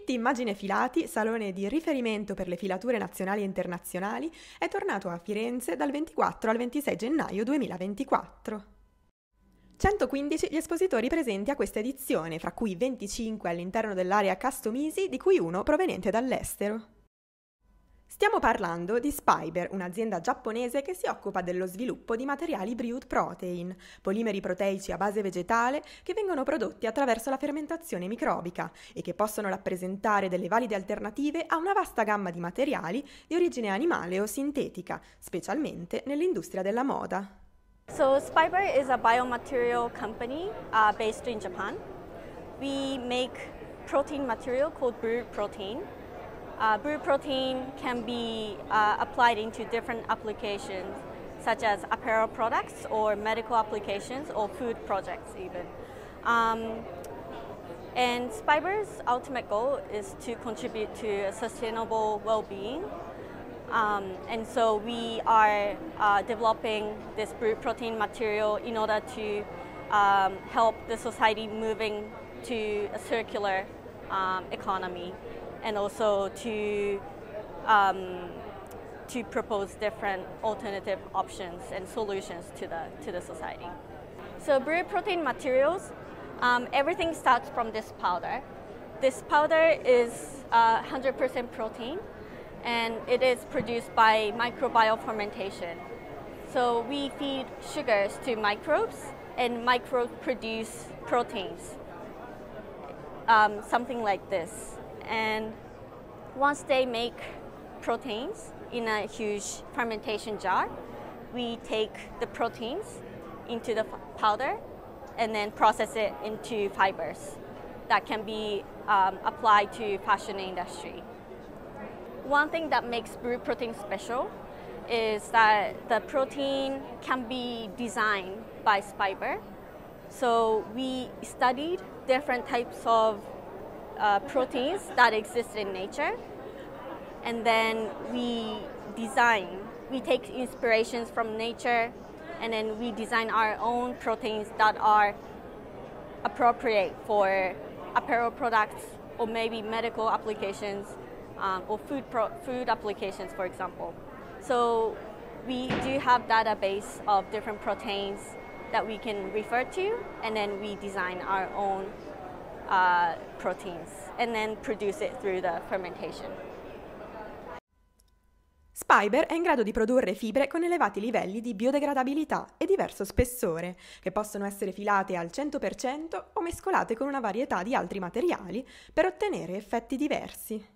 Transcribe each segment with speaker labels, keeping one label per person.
Speaker 1: Pitti Immagine Filati, salone di riferimento per le filature nazionali e internazionali, è tornato a Firenze dal 24 al 26 gennaio 2024. 115 gli espositori presenti a questa edizione, fra cui 25 all'interno dell'area customisi, di cui uno proveniente dall'estero. Stiamo parlando di Spiber, un'azienda giapponese che si occupa dello sviluppo di materiali Brewed Protein, polimeri proteici a base vegetale che vengono prodotti attraverso la fermentazione microbica e che possono rappresentare delle valide alternative a una vasta gamma di materiali di origine animale o sintetica, specialmente nell'industria della moda.
Speaker 2: So Spiber is a biomaterial company based in Japan. We make protein material called Brewed Protein. Brewed protein can be applied into different applications, such as apparel products or medical applications or food projects even. And Spiber's ultimate goal is to contribute to a sustainable well-being. And so we are developing this brewed protein material in order to help the society moving to a circular economy, and also to propose different alternative options and solutions to the society. So brewed protein materials, everything starts from this powder. This powder is 100% protein, and it is produced by microbial fermentation. So we feed sugars to microbes, and microbes produce proteins, something like this. And once they make proteins in a huge fermentation jar, we take the proteins into the powder and then process it into fibers that can be applied to fashion industry. One thing that makes brewed protein special is that the protein can be designed by Spiber. So we studied different types of proteins that exist in nature, and then we take inspirations from nature, and then we design our own proteins that are appropriate for apparel products or maybe medical applications or food applications, for example. So we do have database of different proteins that we can refer to, and then we design our own proteins and then produce it through the fermentation.
Speaker 1: Spiber è in grado di produrre fibre con elevati livelli di biodegradabilità e diverso spessore, che possono essere filate al 100% o mescolate con una varietà di altri materiali per ottenere effetti diversi.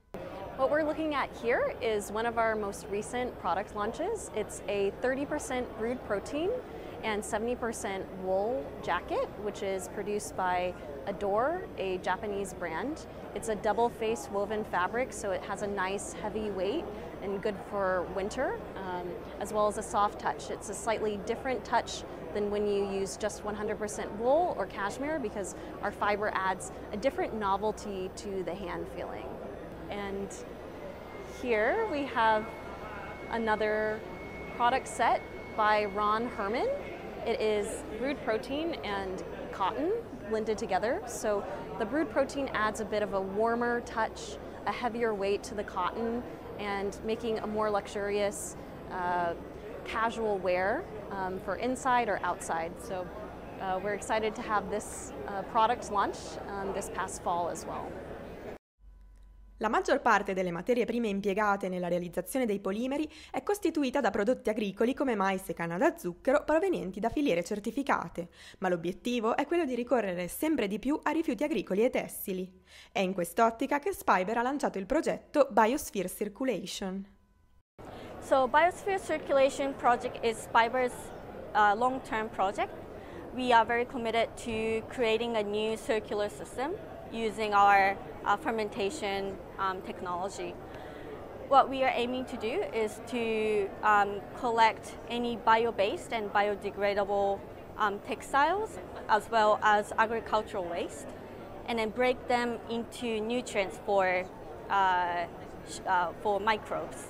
Speaker 3: What we're looking at here is one of our most recent product launches. It's a 30% brewed protein and 70% wool jacket, which is produced by Adore, a Japanese brand. It's a double face woven fabric, so it has a nice heavy weight and good for winter, as well as a soft touch. It's a slightly different touch than when you use just 100% wool or cashmere, because our fiber adds a different novelty to the hand feeling. And here we have another product set by Ron Herman. It is brewed protein and cotton blended together. So the brewed protein adds a bit of a warmer touch, a heavier weight to the cotton, and making a more luxurious casual wear for inside or outside. So we're excited to have this product launch this past fall as well.
Speaker 1: La maggior parte delle materie prime impiegate nella realizzazione dei polimeri è costituita da prodotti agricoli come mais e canna da zucchero provenienti da filiere certificate, ma l'obiettivo è quello di ricorrere sempre di più a rifiuti agricoli e tessili. È in quest'ottica che Spiber ha lanciato il progetto Biosphere Circulation.
Speaker 2: So Biosphere Circulation project is Spiber's long-term project. We are very committed to creating a new circular system using our fermentation technology. What we are aiming to do is to collect any bio-based and biodegradable textiles, as well as agricultural waste, and then break them into nutrients for microbes.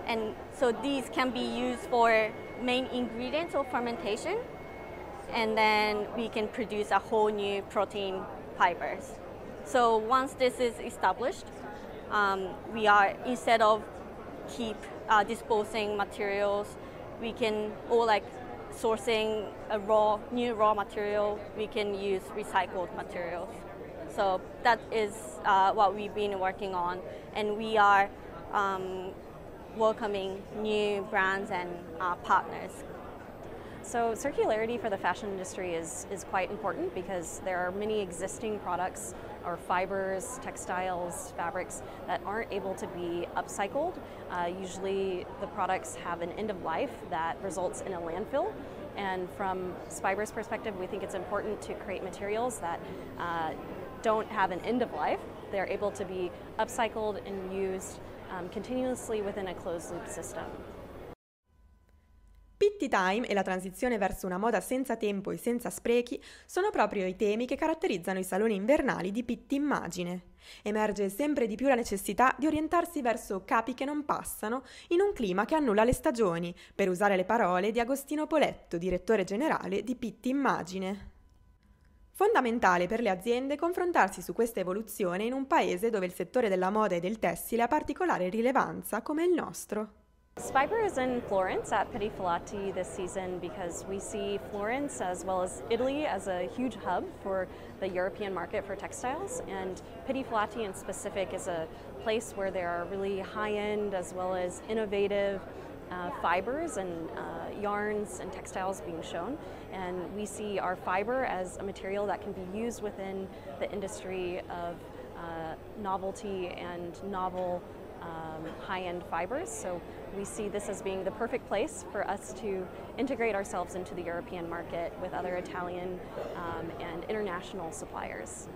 Speaker 2: And so these can be used for main ingredients of fermentation, and then we can produce a whole new protein fibers. So once this is established, we are, instead of keep disposing materials, we can, or like sourcing a new raw material, we can use recycled materials. So that is what we've been working on, and we are welcoming new brands and partners.
Speaker 3: So circularity for the fashion industry is quite important because there are many existing products or fibers, textiles, fabrics that aren't able to be upcycled. Usually the products have an end of life that results in a landfill. And from Spiber's perspective, we think it's important to create materials that don't have an end of life. They're able to be upcycled and used continuously within a closed loop system.
Speaker 1: Pitti Time e la transizione verso una moda senza tempo e senza sprechi sono proprio i temi che caratterizzano i saloni invernali di Pitti Immagine. Emerge sempre di più la necessità di orientarsi verso capi che non passano in un clima che annulla le stagioni, per usare le parole di Agostino Poletto, direttore generale di Pitti Immagine. Fondamentale per le aziende confrontarsi su questa evoluzione in un paese dove il settore della moda e del tessile ha particolare rilevanza come il nostro.
Speaker 3: Spiber is in Florence at Pitti Filati this season because we see Florence as well as Italy as a huge hub for the European market for textiles, and Pitti Filati in specific is a place where there are really high-end as well as innovative fibers and yarns and textiles being shown, and we see our fiber as a material that can be used within the industry of novelty and novel high-end fibers. So we see this as being the perfect place for us to integrate ourselves into the European market with other Italian and international suppliers.